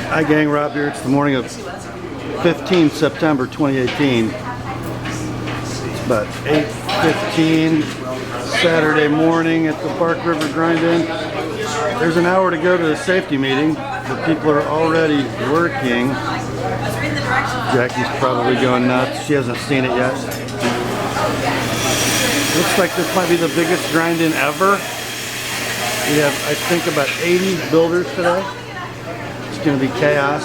Hi gang, Rob here. It's the morning of 15 September 2018. It's about 8:15 Saturday morning at the Park River Grind-In. There's an hour to go to the safety meeting. The people are already working. Jackie's probably going nuts. She hasn't seen it yet. Looks like this might be the biggest grind-in ever. We have, I think, about 80 builders today. It's going to be chaos.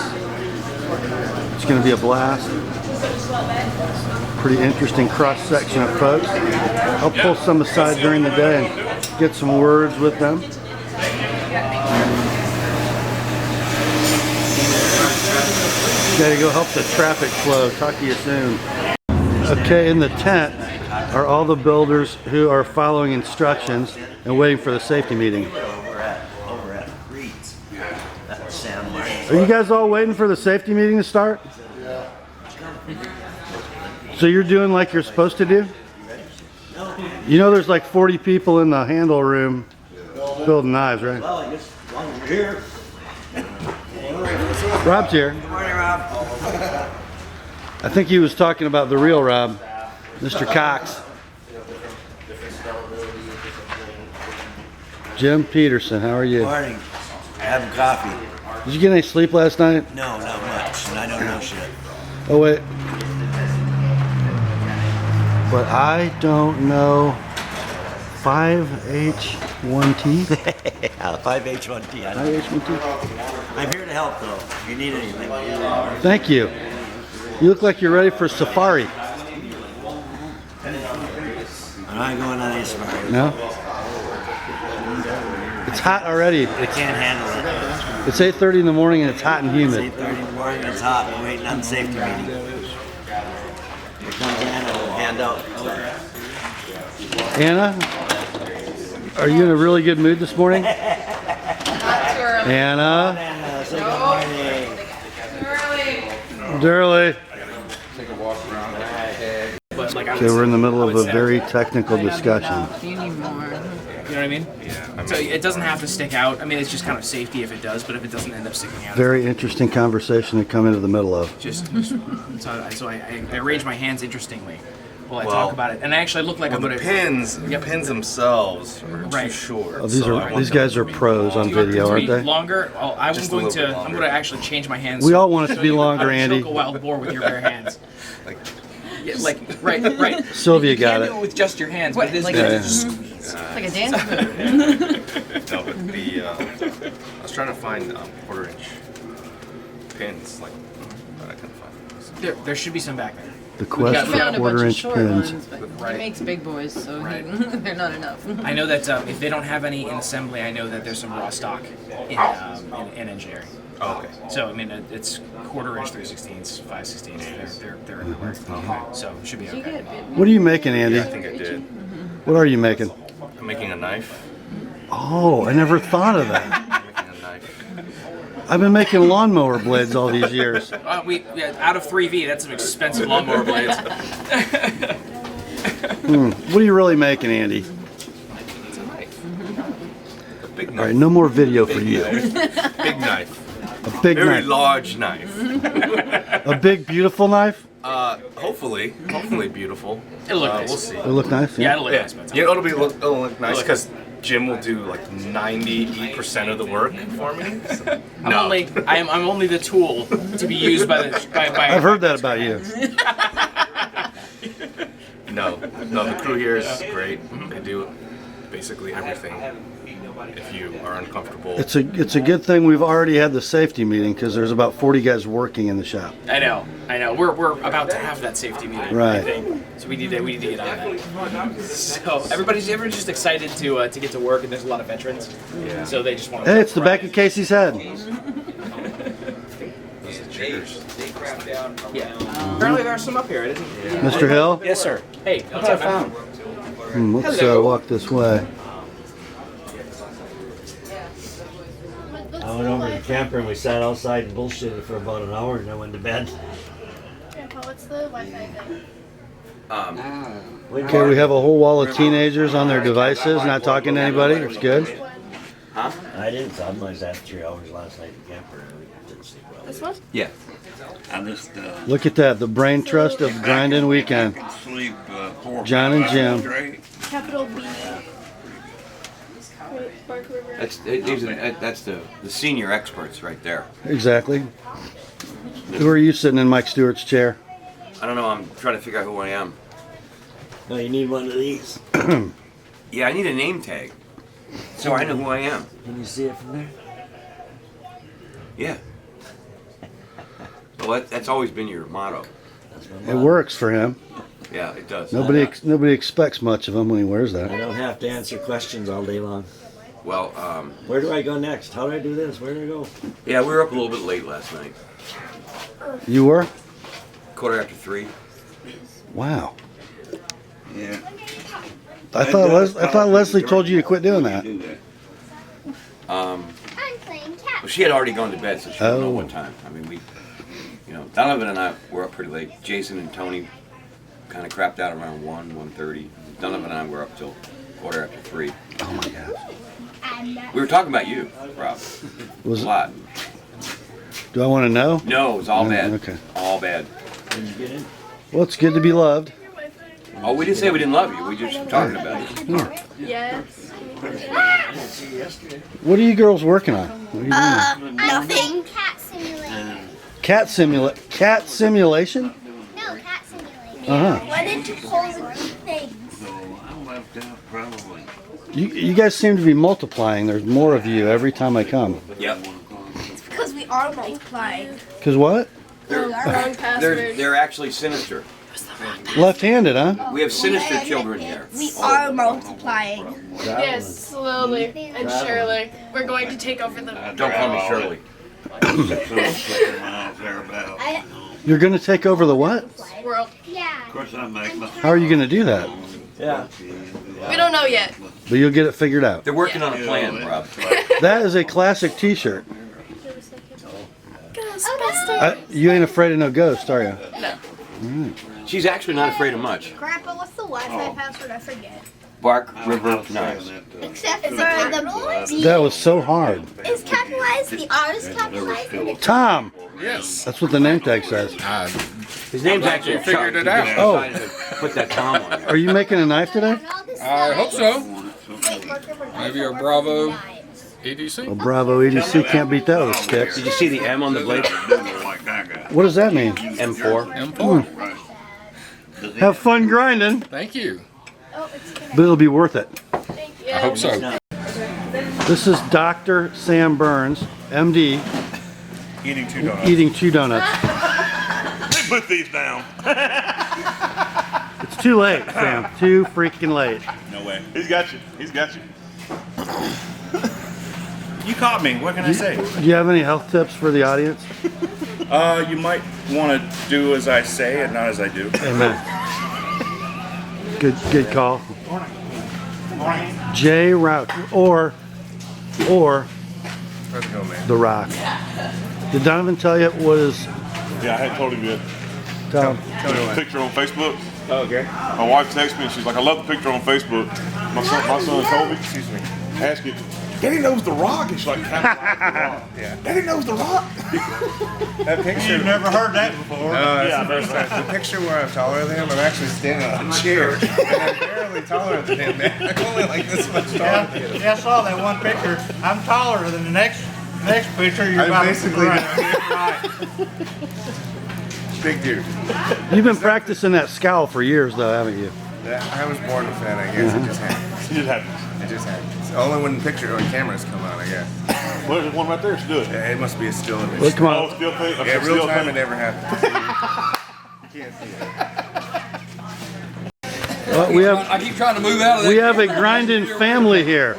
It's going to be a blast. Pretty interesting cross-section of folks. I'll pull some aside during the day and get some words with them. Gotta go help the traffic flow. Talk to you soon. Okay, in the tent are all the builders who are following instructions and waiting for the safety meeting. Are you guys all waiting for the safety meeting to start? So you're doing like you're supposed to do? You know there's like 40 people in the handle room building knives, right? Rob's here. Good morning, Rob. I think he was talking about the real Rob, Mr. Cox. Jim Peterson, how are you? Morning. Having coffee. Did you get any sleep last night? No, not much. And I don't know shit. Oh wait. But I don't know 5H1T? 5H1T. 5H1T? I'm here to help though. If you need anything. Thank you. You look like you're ready for safari. I'm not going on any safari. No? It's hot already. I can't handle it. It's 8:30 in the morning and it's hot and It's humid. 8:30 in the morning. It's hot. We're waiting on the safety meeting. Here comes Anna with a handout. Anna, are you in a really good mood this morning? Anna. Anna, say good morning. Durley. Take a walk around. Okay, we're in the middle of a very technical discussion. You need more. You know what I mean? Yeah. So it doesn't have to stick out. I mean, it's just kind of safety if it does, but if it doesn't end up sticking out. Very interesting conversation to come into the middle of. So I arrange my hands interestingly while I talk about it. And I actually look like I'm going to... The pins themselves are too short. Oh, these guys are pros on video, aren't they? Longer? I'm going to actually change my hands. We all want it to be longer, Andy. Choke a wild boar with your bare hands. Right. Sylvia got You it. can't do it with just your hands, What, but it is like good a- to just Like a dance move. No, but I was trying to find quarter-inch pins, but I couldn't find them. there should be some back there. The quest He for found a bunch of quarter-inch short pins. ones, but Right. he makes big boys, so they're not enough. I know that if they don't have any in assembly, I know that there's some raw stock in engineering. Oh, okay. So I mean, it's quarter-inch, 3/16, 5/16. They're everywhere. So it should be okay. What are you making, Andy? I think I did. What are you making? I'm making a knife. Oh, I never thought of that. I'm making a knife. I've been making lawnmower blades all these years. Out of 3V, that's some expensive lawnmower blades. What are you really making, Andy? It's a knife. A big All knife. right, no more video for you. Big knife. A big Very knife. large knife. A big, beautiful knife? Hopefully beautiful. It'll look nice. We'll see. It'll look nice. Yeah, it'll look Yeah, nice. But it'll look nice because Jim will do like 90% of the work for me. So. I'm only the tool to be used by I've heard that about you. No, the crew here is great. They do basically everything. If you are uncomfortable, It's a good thing we've already had the safety meeting because there's about 40 guys working in the shop. I know. We're about to have that safety meeting. Right. I think. So we need to get on that. So everybody's just excited to get to work, and there's a lot of veterans. Yeah. So they just want to. Hey, it's the back of Casey's head. Yeah. Apparently there's some up here. I didn't. Mr. Hill, Yes, sir. Hey, what's up, man? let's walk this way. I went over to the camper and we sat outside and bullshitted for about an hour and then went to bed. Grandpa, what's the Wi-Fi thing? Okay, we have a whole wall of teenagers on their devices, not talking to anybody. It's good. I didn't. I was at 3 hours last night at the camper. This one? Yeah. I just Look at that, the brain trust of Grinding Weekend. sleep 4 or John and 5 Jim. hours straight. Capital B. Bark River. That's the senior experts right there. Exactly. Who are you sitting in Mike Stewart's chair? I don't know. I'm trying to figure out who I am. No, you need one of these. Yeah, I need a name tag, so I know who I am. Can you see it from there? Yeah. Well, that's always been your motto. That's my It motto. works for him. Yeah, it does. Nobody expects much of him when he wears I that. don't have to answer questions all day long. Well, Where do I go next? How do I do this? Where do I go? yeah, we were up a little bit late last night. You were? 3:15. Wow. Yeah. I thought Leslie told you to quit doing that. Well, I'm playing cat. she had already gone to bed, so she didn't know Oh. what time. I mean, Donovan and I were up pretty late. Jason and Tony kind of crapped out around 1:30. Donovan and I were up till 3:15. Oh my God. We were talking about you, Rob. Was A lot. Do I want to know? No, it was all No, bad. okay. All bad. Can you get in? Well, it's good to be loved. Oh, we didn't say we didn't love you. We just were talking about you. Yes. I didn't see you yesterday. What are you girls working on? What are you doing? Nothing. Cat simulator. Cat simulation? No, cat simulator. Uh-huh. Run into poles and eat things. So I left out probably. You guys seem to be multiplying. There's more of you every time I come. Yep. It's because we are multiplying. Cause what? Wrong password. They're actually sinister. Left-handed, huh? We have sinister children here. We are multiplying. Yes, slowly and surely. We're going to take over the. Don't call me Shirley. 6 miles thereabouts. You're gonna take over the what? world. Yeah. Of course, I make my. How are you gonna do that? Yeah. We don't know yet. But you'll get it figured out. They're working on a plan, Rob. That is a classic T-shirt. Ghostbusters. You ain't afraid of no ghost, are you? No. She's actually not afraid of much. Grandpa, what's the Wi-Fi password? I forget. Bark River Knives. Except for the B. That was so hard. Is capitalized. The R is capitalized. And the Tom. Yes. That's what the name tag says. His name's actually Chuck. figured it out. Oh. Decided to put that Tom on there. Are you making a knife today? I hope so. Wait, Bark River Maybe Knives a are Bravo knives. EDC. Well, Bravo EDC can't beat that with sticks. Did you see the M on the blade? Like that guy. What does that mean? M4. M4. Right. Have fun grinding, Thank you. Oh, it's gonna. but it'll be worth it. Thank you. I hope so. This is Dr. Sam Burns, MD, Eating 2 donuts. eating 2 donuts. Put these down. It's too late, Sam. Too freaking late. No way. He's got you. He's got you. You caught me. What can I say? Do you have any health tips for the audience? You might want to do as I say and not as I do. Amen. Good call. J Rock or Let's go, man. The Rock. Did Donovan tell you what is? Yeah, I had told him that. Tell him. Picture on Facebook. Oh, okay. My wife texted me and she's like, I love the picture on Facebook. My son Toby, excuse me, asked it. Daddy knows The Rock. And she's like, yeah. Daddy knows The Rock. That picture. You've never heard that before. No, that's the first time. The picture where I'm taller than him, I'm actually standing on a chair. And I'm barely taller than him, man. I'm only like this much taller than him. Yeah, I saw that one picture. I'm taller than the next picture. You're I'm about basically right. big dude. You've been practicing that scowl for years, though, haven't you? Yeah, I was born with that, I guess. It just happens. It just happens. It just happens. Only when cameras come out, I guess. Well, there's one right there. Let's do it. Yeah, it must be a still image. Look, come Oh, on. still thing. Yeah, Still real time thing. it never happens. You can't see it. Well, we have I keep trying to move out of that. we have a grinding family here.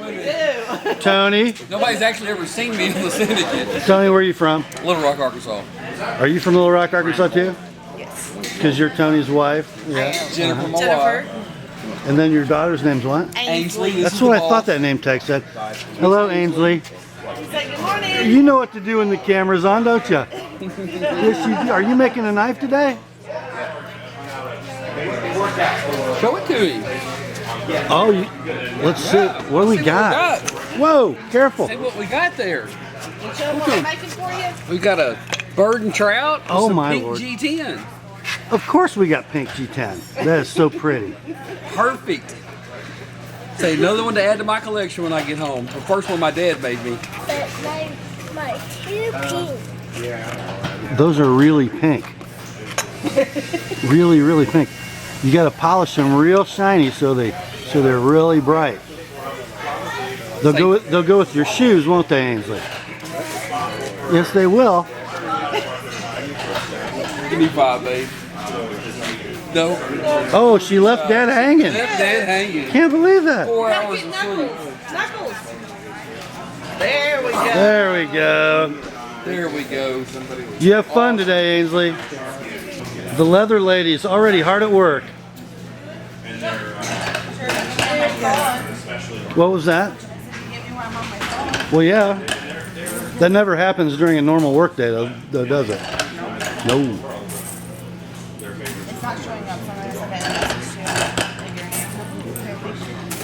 Tony, Nobody's actually ever seen me in the syndicate. Tony, where are you from? Little Rock, Arkansas. Are you from Little Rock, Arkansas, too? Yes. Because you're Tony's wife. Yeah. Jennifer, my Jennifer. wife. And then your daughter's name's what? Ainsley. This That's is what the I boss. thought that name tag said. Hello, Ainsley. Good morning. You know what to do when the camera's on, don't you? Yes, you do. Are you making a knife today? Show it to him. Oh, let's see. What do we got? Whoa, careful. See what we got there. We got a bird and trout. With Oh some my pink Lord. G10. Of course we got pink G10. That is so pretty. Perfect. Say another one to add to my collection when I get home. The first one my dad made me. But my two pink. Those are really pink. Really, really pink. You got to polish them real shiny so they're really bright. They'll go with your shoes, won't they, Ainsley? Yes, they will. Give me 5, babe. No. Oh, she left Dad hanging. Left Dad hanging. Can't believe that. 4 hours of sleep. There we go. There we go. There we go. You have fun today, Ainsley. The leather lady's already hard at work. What was that? Well, yeah. That never happens during a normal work day, though, does it? No.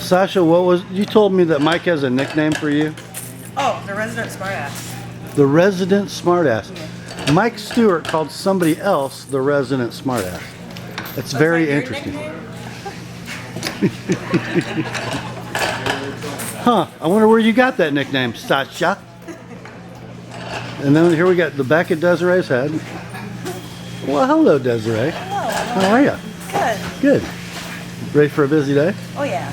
Sasha, what was you told me that Mike has a nickname for you? Oh, the resident smartass. The resident smartass. Mike Stewart called somebody else the resident smartass. That's very interesting. Huh, I wonder where you got that nickname, Sasha. And then here we got the back of Desiree's head. Well, hello, Desiree. Hello. How are you? Good. Good. Ready for a busy day? Oh yeah.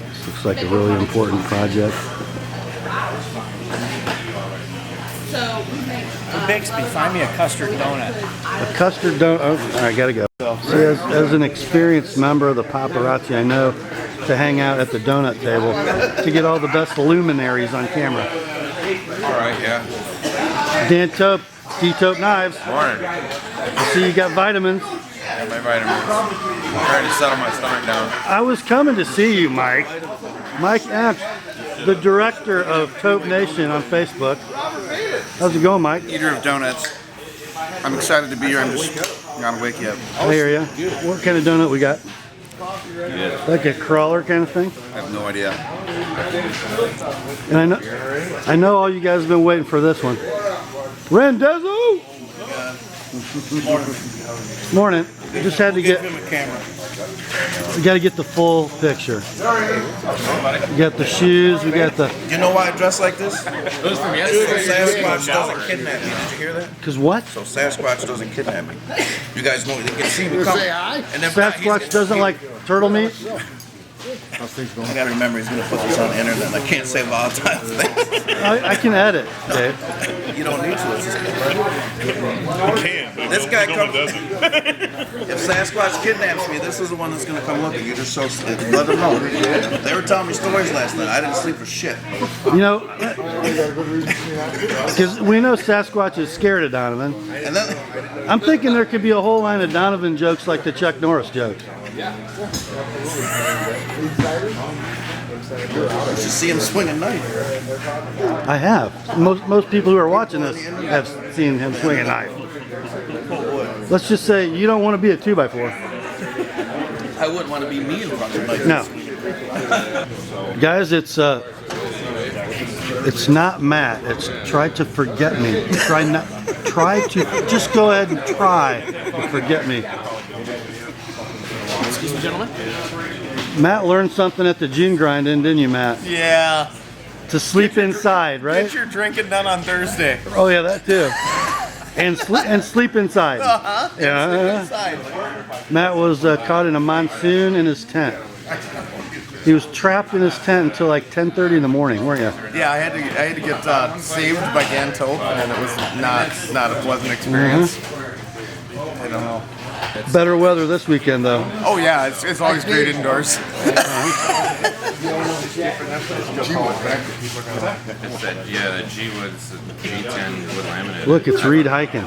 This looks like a really important project. Bixby, find me a custard donut. A custard donut. Oh, I gotta go. See, as an experienced member of the paparazzi, I know to hang out at the donut table to get all the best luminaries on camera. All right, yeah. Dan Tope, D-Tope Knives. Morning. I see you got vitamins. Got my vitamins. I'm trying to settle my stomach down. I was coming to see you, Mike. Mike Epps, the director of Tope Nation on Facebook. How's it going, Mike? Eater of donuts. I'm excited to be here. I'm just gotta wake you up. I hear ya. What kind of donut we got? Like a crawler kind of thing? I have no idea. And I know all you guys have been waiting for this one. Rendezvous! Morning. Just had to get. We got to get the full picture. We got the shoes. We got the. You know why I dress like this? It was from So yesterday. Sasquatch doesn't kidnap me. Did you hear that? Cause what? So Sasquatch doesn't kidnap me. You guys know they can see me coming. And if not, Sasquatch doesn't like turtle meat. I gotta remember he's gonna put this on the internet. And I can't say volatile things. I can edit, Dave. You don't need to. It's just You can, but this guy no comes. one doesn't. If Sasquatch kidnaps me, this is the one that's gonna come looking. You just let them know. They were telling me stories last night. I didn't sleep for shit. You know, because we know Sasquatch is scared of Donovan. And then I'm thinking there could be a whole line of Donovan jokes like the Chuck Norris jokes. you should see him swing a knife. I have. Most people who are watching this have seen him swing a knife. Let's just say you don't want to be a 2x4. I wouldn't want to be me in front of him. No. Guys, it's not Matt. It's try to forget me. Try to just go ahead and try to forget me. Excuse me, gentlemen. Matt learned something at the June grind-in, didn't you, Matt? Yeah. To sleep inside, right? Get your drinking done on Thursday. Oh yeah, that too. And sleep inside. Uh-huh. Yeah. Sleep inside. Matt was caught in a monsoon in his tent. He was trapped in his tent until like 10:30 in the morning, weren't you? Yeah, I had to get saved by Dan Tope, and it was not a pleasant experience. I don't know. Better weather this weekend though. Oh yeah, it's always great indoors. Yeah, the G Wood's G10 wood laminate. Look, it's Reed hiking.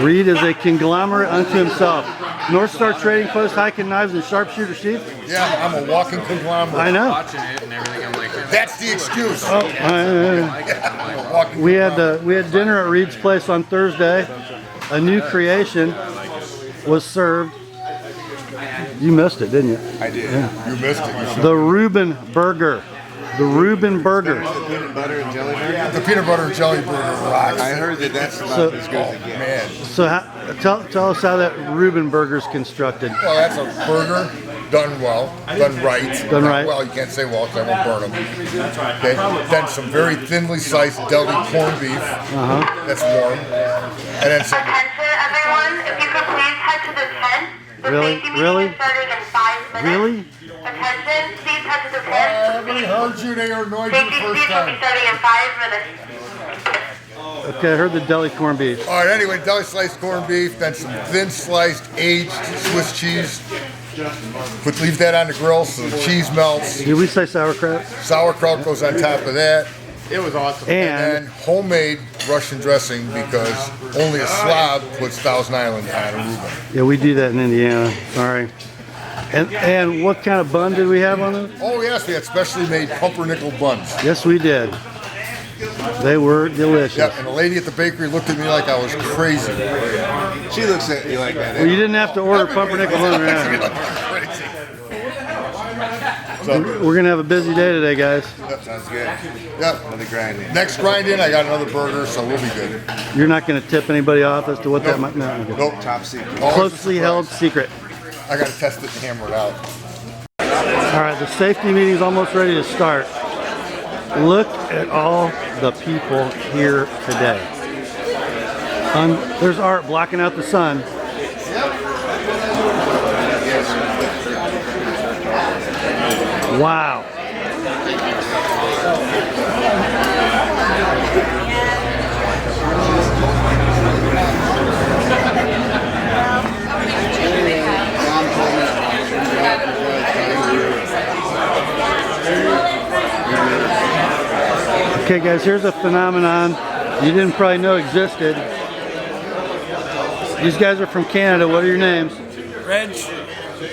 Reed is a conglomerate unto himself. North Star Trading Post hiking knives and sharpshooter sheath. Yeah, I'm a walking conglomerate. I know. Watching it and everything, I'm like, That's the excuse. We had dinner at Reed's place on Thursday. A new creation was served. You missed it, didn't you? I did. Yeah. You missed it. You should. The Reuben burger. The Reuben burger. The peanut butter and jelly burger? The peanut butter and jelly burger rocks. I heard that that's about as good as it gets. Man. So tell us how that Reuben burger is constructed. Well, that's a burger done well, done right. Done right. Well, you can't say well because I won't burn them. Okay. Then some very thinly sliced deli corned beef. That's warm. And then some. Attention, everyone. If you could please head to the tent. The safety meeting is starting in 5 minutes. Really? Attention, please head to the tent. We heard you. They are annoyed you the Safety first meeting will be time. starting in 5 minutes. Okay, I heard the deli corned beef. All right. Anyway, deli sliced corned beef, then some thin sliced aged Swiss cheese. Leave that on the grill so the cheese melts. Did we say sauerkraut? Sauerkraut goes on top of that. It was awesome. And then homemade Russian dressing because only a slob puts Thousand Island on a Reuben. Yeah, we do that in Indiana. Sorry. And what kind of bun did we have on it? Oh yes, we had specially made pumpernickel buns. Yes, we did. They were delicious. Yep, and the lady at the bakery looked at me like I was crazy. She looks at me like that. Well, you didn't have to order pumpernickel bun. We're gonna have a busy day today, guys. Yep, sounds good. Yep. Another grind in. Next grind in, I got another burger, so we'll be good. You're not gonna tip anybody off as to what that might mean? Nope. Top secret. Closely held secret. I gotta test it and hammer it out. All right, the safety meeting's almost ready to start. Look at all the people here today. There's Art blocking out the sun. Wow. Okay guys, here's a phenomenon you didn't probably know existed. These guys are from Canada. What are your names? Reg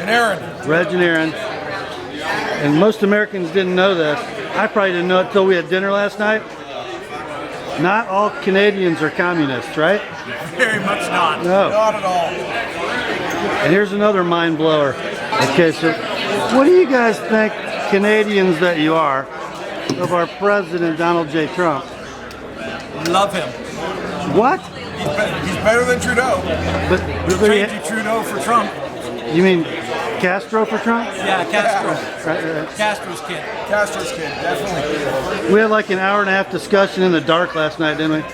and Aaron. Reg and Aaron. And most Americans didn't know this. I probably didn't know it until we had dinner last night. Not all Canadians are communists, right? Very much not. No. Not at all. And here's another mind blower. Okay, so what do you guys think, Canadians that you are, of our president, Donald J. Trump? Love him. What? He's better than Trudeau. But Changing Trudeau for Trump. you mean Castro for Trump? Yeah, Castro. Right. Castro's kid. Castro's kid, definitely. We had like an hour and a half discussion in the dark last night, didn't we?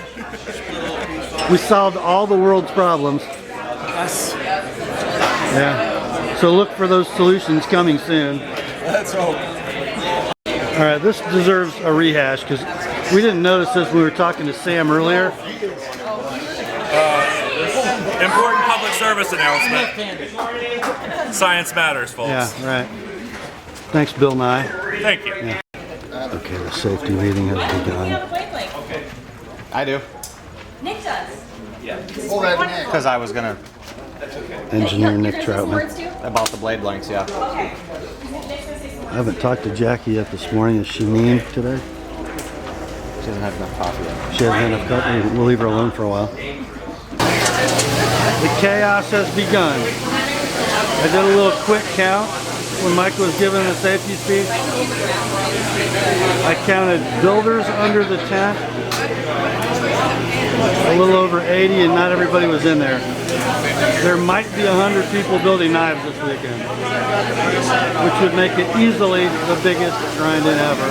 We solved all the world's problems. Yes. Yeah. So look for those solutions coming soon. Let's hope. All right, this deserves a rehash because we didn't notice this when we were talking to Sam earlier. Important public service announcement. Science matters, folks. Yeah, right. Thanks, Bill Nye. Thank you. Yeah. Okay, the safety meeting has begun. I do. Nick does. Because I was gonna. Engineer Nick Troutman. About the blade blanks, yeah. I haven't talked to Jackie yet this morning. Is she mean today? She doesn't have enough coffee yet. She hasn't had enough coffee. We'll leave her alone for a while. The chaos has begun. I did a little quick count when Mike was giving the safety speech. I counted builders under the tent. A little over 80, and not everybody was in there. There might be 100 people building knives this weekend, which would make it easily the biggest grind-in ever.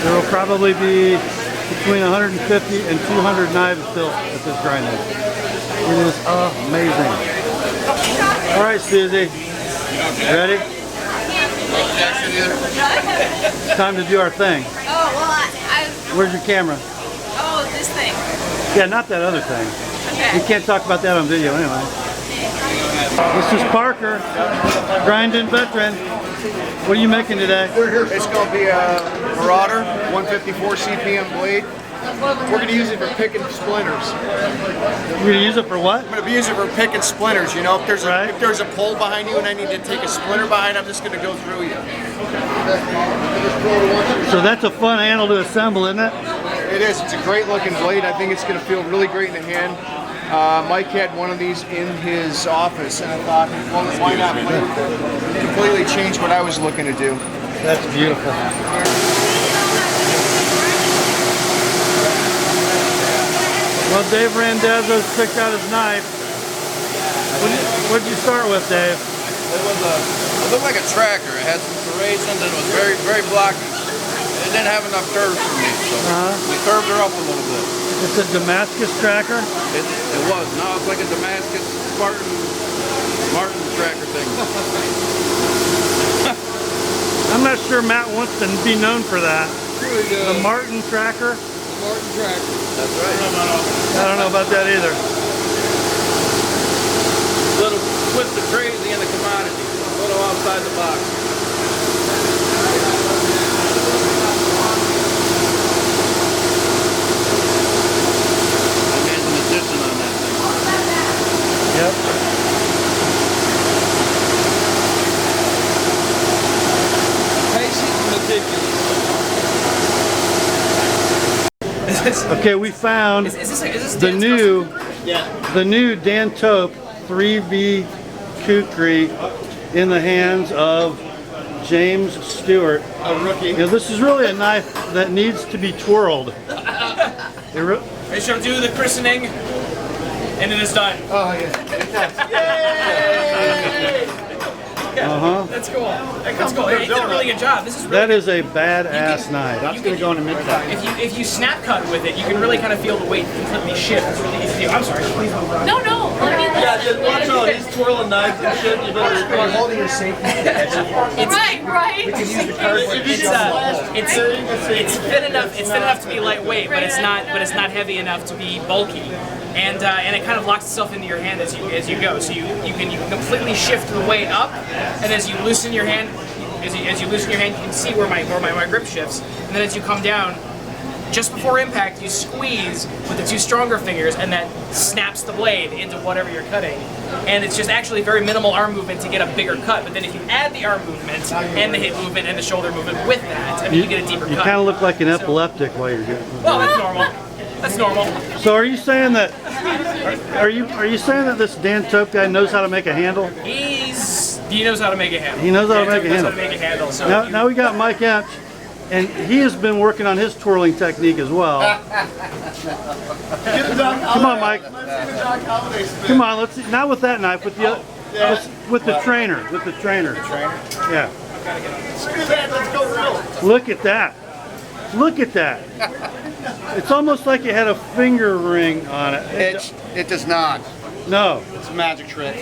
There will probably be between 150 and 200 knives built at this grind-in. It is amazing. All right, Susie, ready? It's time to do our thing. Oh, well, Where's your camera? oh, this thing. Yeah, not that other thing. Okay. You can't talk about that on video anyway. This is Parker, grind-in veteran. What are you making today? It's going to be a Marauder 154 CPM blade. We're going to use it for picking splinters. You're going to use it for what? I'm going to be using it for picking splinters. You know, if there's a pole behind you and I need to take a splinter behind, I'm just going to go through you. So that's a fun handle to assemble, isn't it? It is. It's a great looking blade. I think it's going to feel really great in the hand. Mike had one of these in his office, and I thought, well, why not play with it? Completely changed what I was looking to do. That's beautiful. Well, Dave Randazzo's picked out his knife. What'd you start with, Dave? It looked like a tracker. It had some serrations and it was very, very blocky. It didn't have enough curves for me, so we curved her up a little bit. It's a Damascus tracker? It was. No, it's like a Damascus Martin tracker thing. I'm not sure Matt wants to be known for that. The Martin tracker? Martin tracker. That's right. I don't know about that either. Little twist of crazy in the commodity. A little outside the box. I made an addition on that thing. Yep. Patient and meticulous. Okay, we found Is this the Dan's new custom? the new Dan Tope 3B Kukri in the hands of James Stewart. A rookie. You know, this is really a knife that needs to be twirled. They shall do the christening, and it is done. Oh, yeah. Uh-huh. That's cool. That's cool. He did a really good job. This is really That is a badass knife. That's going to go in a mid-cut. if you snap cut with it, you can really kind of feel the weight completely shift. It's really easy to do. I'm sorry. Please don't. No, no. Let me listen. Watch out, he's twirling knives and shit. You better You're holding your safety. Right. It's thin enough. It's thin enough to be lightweight, but it's not heavy enough to be bulky. And it kind of locks itself into your hand as you go. So you can completely shift the weight up, and as you loosen your hand, as you loosen your hand, you can see where my grip shifts. And then as you come down, just before impact, you squeeze with the two stronger fingers, and that snaps the blade into whatever you're cutting. And it's just actually very minimal arm movement to get a bigger cut. But then if you add the arm movement and the hip movement and the shoulder movement with that, I mean, you get a deeper cut. You kind of look like an epileptic while you're doing it. Well, that's normal. That's normal. So are you saying that are you saying that this Dan Tope guy knows how to make a handle? He knows how to make a handle. He knows how to make a handle. So Now we got Mike Emch, and he has been working on his twirling technique as well. Come on, Mike. Come on, let's see. Not with that knife, with the with the trainer. With the trainer. Yeah. Screw that, let's go real. Look at that. Look at that. It's almost like it had a finger ring on it. It does not. No. It's a magic trick.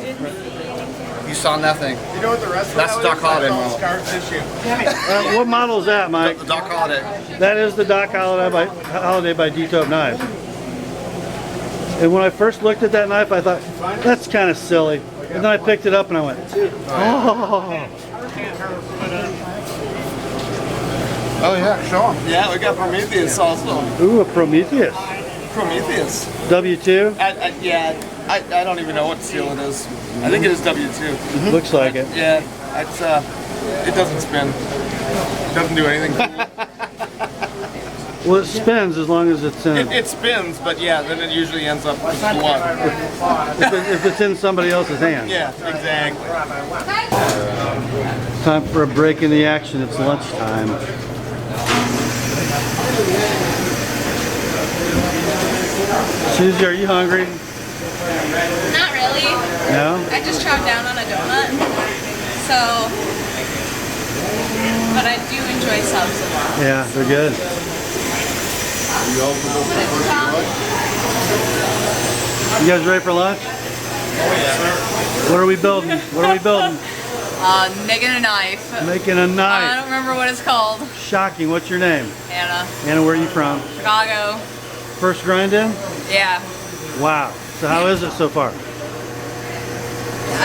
You saw nothing. You know what the rest of That's that Doc is? Holliday That's all model. scar tissue. What model is that, Mike? The Doc Holliday. That is the Doc Holliday by D-Tope Knives. And when I first looked at that knife, I thought, that's kind of silly. And then I picked it up and I went, oh. Oh yeah, show them. Yeah, we got Prometheus also. Ooh, a Prometheus. Prometheus. W2? Yeah, I don't even know what seal it is. I think it is W2. Looks like it. Yeah, it's it doesn't spin. It doesn't do anything. Well, it spins as long as it's in. It spins, but yeah, then it usually ends up with blood. If it's in somebody else's hand. Yeah, exactly. Time for a break in the action. It's lunchtime. Susie, are you hungry? Not really. No? I just chopped down on a donut. So, but I do enjoy subs a lot. Yeah, they're good. You guys ready for lunch? What are we building? What are we building? Making a knife. Making a I knife. don't remember what it's called. Shocking. What's your name? Anna. Anna, where are you from? Chicago. First grind in? Yeah. Wow. So how is it so far?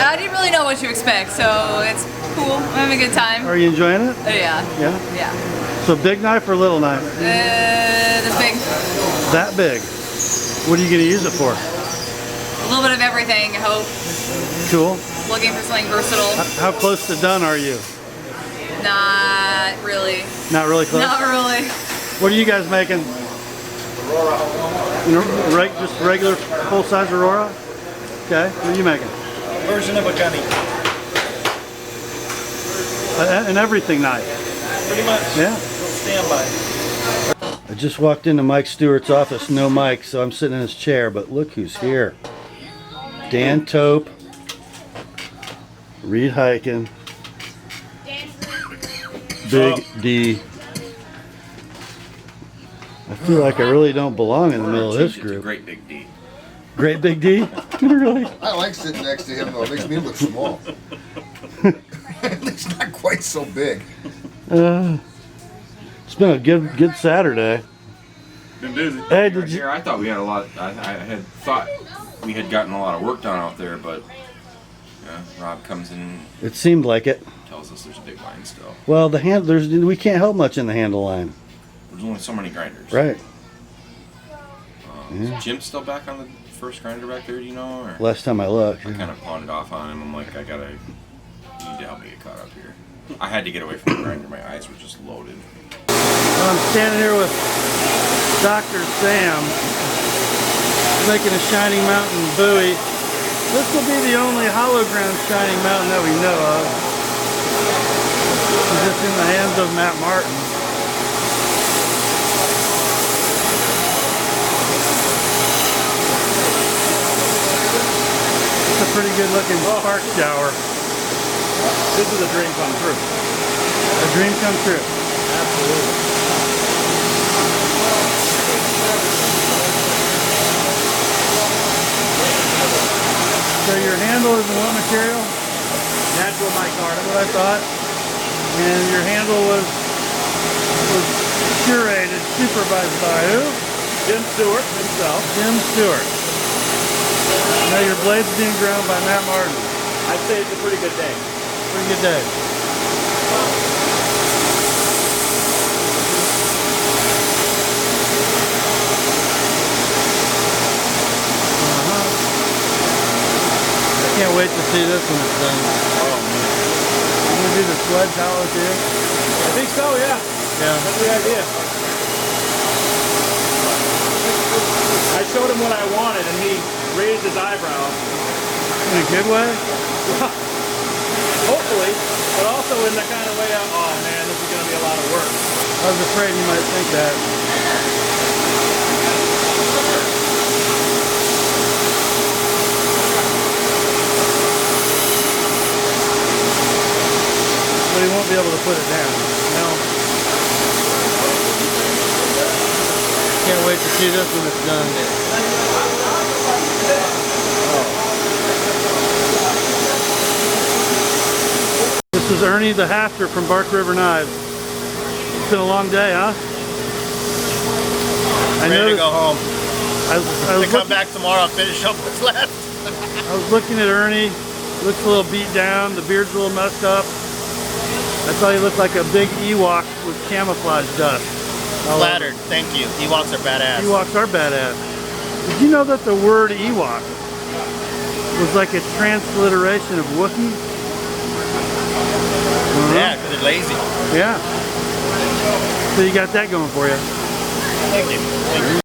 I didn't really know what to expect, so it's cool. I'm having a good time. Are you enjoying it? Oh, yeah. Yeah? Yeah. So big knife or little knife? This big. That big. What are you going to use it for? A little bit of everything, I hope. Cool. Looking for something versatile. How close to done are you? Not really. Not really close? Not really. What are you guys making? You know, just regular full-size Aurora? Okay, what are you making? Version of a gunny. An everything knife. Pretty much. Yeah. Standby. I just walked into Mike Stewart's office, no Mike, so I'm sitting in his chair, but look who's here. Dan Tope, Reed Hyken, Big D. I feel like I really don't belong in the middle of this group. Great Big D. Great Big D? Really? I like sitting next to him though. It makes me look small. It's not quite so big. It's been a good Saturday. Been busy. Hey, did you? Here, I thought we had a lot. I had thought we had gotten a lot of work done out there, but Rob comes in. It seemed like it. Tells us there's a big line still. Well, we can't help much in the handle line. There's only so many grinders. Right. Is Jim still back on the first grinder back there? Do you know? Or? Last time I looked. I kind of pawned it off on him. I'm like, you need to help me get caught up here. I had to get away from the grinder. My eyes were just loaded. Well, I'm standing here with Dr. Sam, making a Shining Mountain buoy. This will be the only hollow ground Shining Mountain that we know of. It's just in the hands of Matt Martin. It's a pretty good looking spark shower. This is a dream come true. A dream come true. Absolutely. So your handle is in what material? Natural micarta. That's what I thought. And your handle was curated, supervised by who? Jim Stewart himself. Jim Stewart. Now your blade's being ground by Matt Martin. I'd say it's a pretty good day. Pretty good day. I can't wait to see this when it's done. Oh, man. You gonna do the sledge hollow too? I think so, yeah. Yeah. That's the idea. I showed him what I wanted and he raised his eyebrow. In a good way? Hopefully, but also in the kind of way of, oh man, this is going to be a lot of work. I was afraid you might think that. But he won't be able to put it down. No. Can't wait to see this when it's done. This is Ernie the Hafter from Bark River Knives. It's been a long day, huh? Ready to go home. I was come back tomorrow and finish up what's left. I was looking at Ernie. Looks a little beat down. The beard's a little messed up. I thought he looked like a big Ewok with camouflage dust. Flattered. Thank you. Ewoks are badass. Ewoks are badass. Did you know that the word Ewok was like a transliteration of Wookiee? Yeah, because they're lazy. Yeah. So you got that going for you. Thank you. Thank you.